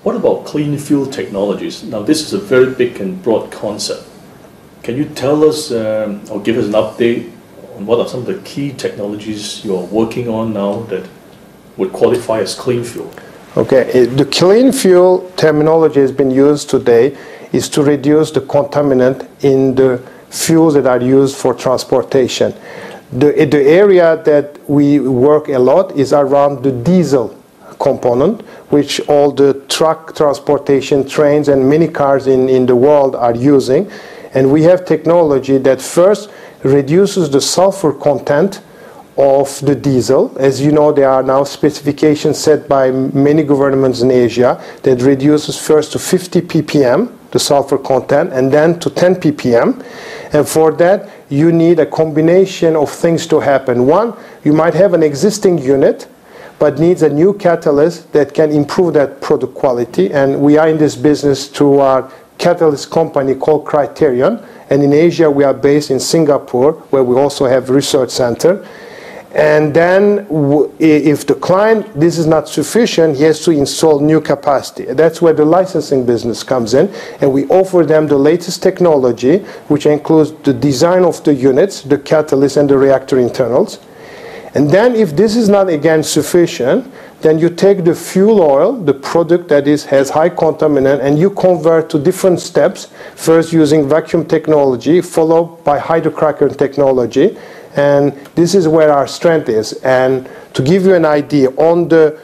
What about clean fuel technologies? Now, this is a very big and broad concept. Can you tell us or give us an update on what are some of the key technologies you are working on now that would qualify as clean fuel? Okay, the clean fuel terminology has been used today is to reduce the contaminant in the fuels that are used for transportation. The area that we work a lot is around the diesel component, which all the truck transportation, trains and many cars in the world are using. And we have technology that first reduces the sulfur content of the diesel. As you know, there are now specifications set by many governments in Asia that reduces first to 50 ppm, the sulfur content, and then to 10 ppm. And for that, you need a combination of things to happen. One, you might have an existing unit, but needs a new catalyst that can improve that product quality. And we are in this business through our catalyst company called Criterion. And in Asia, we are based in Singapore, where we also have a research center. And then if the client, this is not sufficient, he has to install new capacity. That's where the licensing business comes in. And we offer them the latest technology, which includes the design of the units, the catalyst, and the reactor internals. And then if this is not, again, sufficient, then you take the fuel oil, the product that has high contaminant, and you convert to different steps, first using vacuum technology, followed by hydrocracker technology. And this is where our strength is. And to give you an idea, on the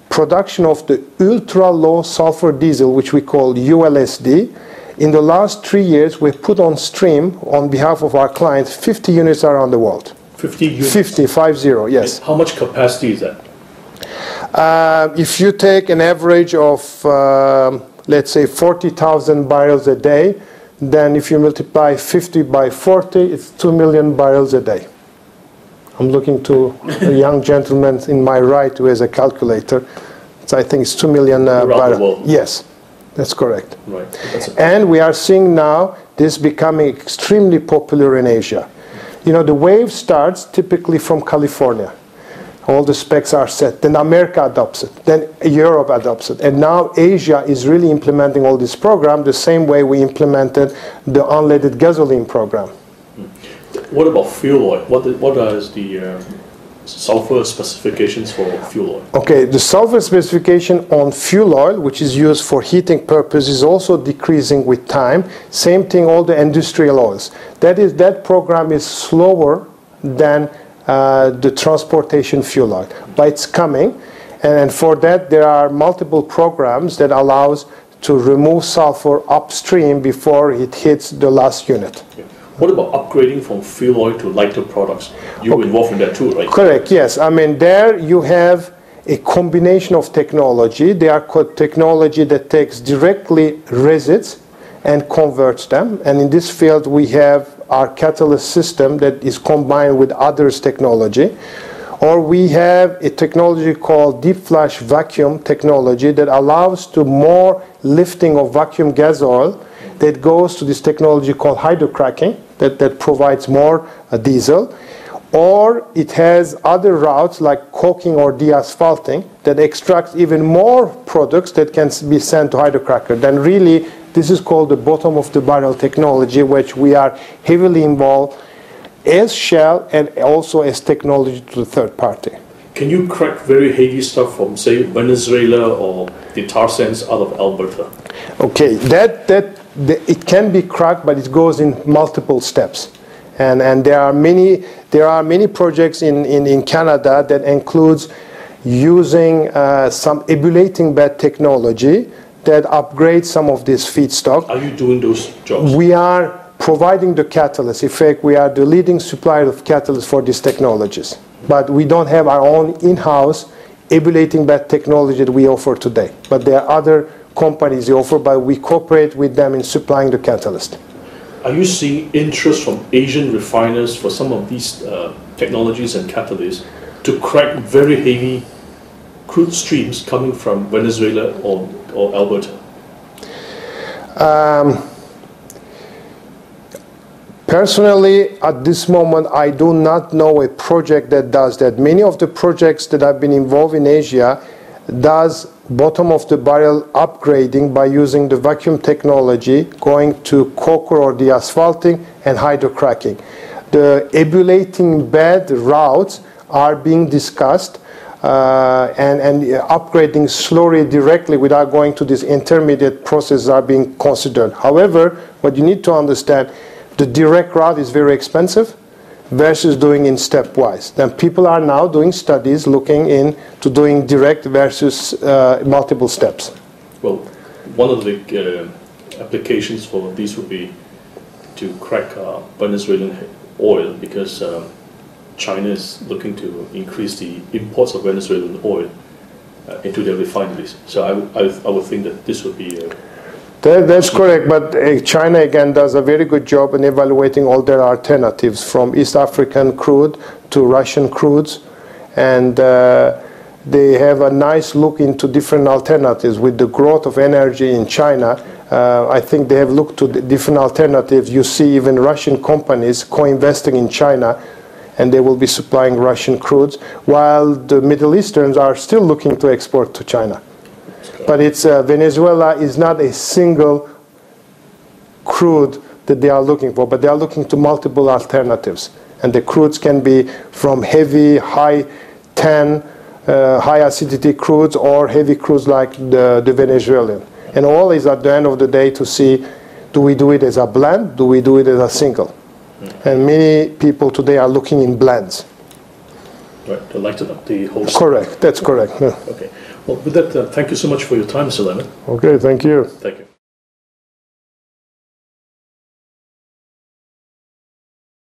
production of the ultra-low sulfur diesel, which we call ULSD, in the last 3 years, we've put on stream, on behalf of our clients, 50 units around the world. 50 units? 50, yes. And how much capacity is that? If you take an average of, let's say, 40,000 barrels a day, then if you multiply 50 by 40, it's 2 million barrels a day. I'm looking to a young gentleman in my right who has a calculator. So I think it's 2 million barrels. Yes, that's correct. Right. And we are seeing now this becoming extremely popular in Asia. You know, the wave starts typically from California. All the specs are set. Then America adopts it. Then Europe adopts it. And now Asia is really implementing all this program the same way we implemented the unleaded gasoline program. What about fuel oil? What are the sulfur specifications for fuel oil? Okay, the sulfur specification on fuel oil, which is used for heating purposes, is also decreasing with time. Same thing, all the industrial oils. That program is slower than the transportation fuel oil, but it's coming. And for that, there are multiple programs that allows to remove sulfur upstream before it hits the last unit. Okay. What about upgrading from fuel oil to lighter products? You're involved in that too, right? Correct, yes. I mean, there you have a combination of technology. They are technology that takes directly resids and converts them. And in this field, we have our catalyst system that is combined with others' technology. Or we have a technology called deep flash vacuum technology that allows to more lifting of vacuum gas oil that goes to this technology called hydrocracking that provides more diesel. Or it has other routes like coking or deasphalting that extracts even more products that can be sent to hydrocracker. Then really, this is called the bottom of the barrel technology, which we are heavily involved as Shell and also as technology to the third party. Can you crack very heavy stuff from, say, Venezuela or the tar sands out of Alberta? Okay, it can be cracked, but it goes in multiple steps. And there are many projects in Canada that includes using some ebulliting bed technology that upgrades some of this feedstock. Are you doing those jobs? We are providing the catalyst. In fact, we are the leading supplier of catalysts for these technologies. But we don't have our own in-house ebulliting bed technology that we offer today. But there are other companies they offer, but we cooperate with them in supplying the catalyst. Are you seeing interest from Asian refiners for some of these technologies and catalysts to crack very heavy crude streams coming from Venezuela or Alberta? Personally, at this moment, I do not know a project that does that. Many of the projects that I've been involved in Asia, does bottom of the barrel upgrading by using the vacuum technology, going to coker or deasphalting and hydrocracking. The ebulating bed routes are being discussed, and upgrading slowly directly without going to these intermediate processes are being considered. However, what you need to understand, the direct route is very expensive versus doing in stepwise. Then people are now doing studies looking into doing direct versus multiple steps. Well, one of the applications for these would be to crack Venezuelan oil, because China is looking to increase the imports of Venezuelan oil into their refineries. So I would think that this would be that's correct, but China again does a very good job in evaluating all their alternatives, from East African crude to Russian crudes, and they have a nice look into different alternatives. With the growth of energy in China, I think they have looked to the different alternatives. You see even Russian companies co-investing in China, and they will be supplying Russian crudes, while the Middle Easterns are still looking to export to China. But it's Venezuela is not a single crude that they are looking for, but they are looking to multiple alternatives. And the crudes can be from heavy, high TAN, high acidity crudes, or heavy crudes like the Venezuelan. And all is at the end of the day to see, do we do it as a blend, do we do it as a single? And many people today are looking in blends. Right, to lighten up the whole. Correct, that's correct. Yeah. Okay. Well, with that, thank you so much for your time, Mr. Lemon. Okay, thank you. Thank you.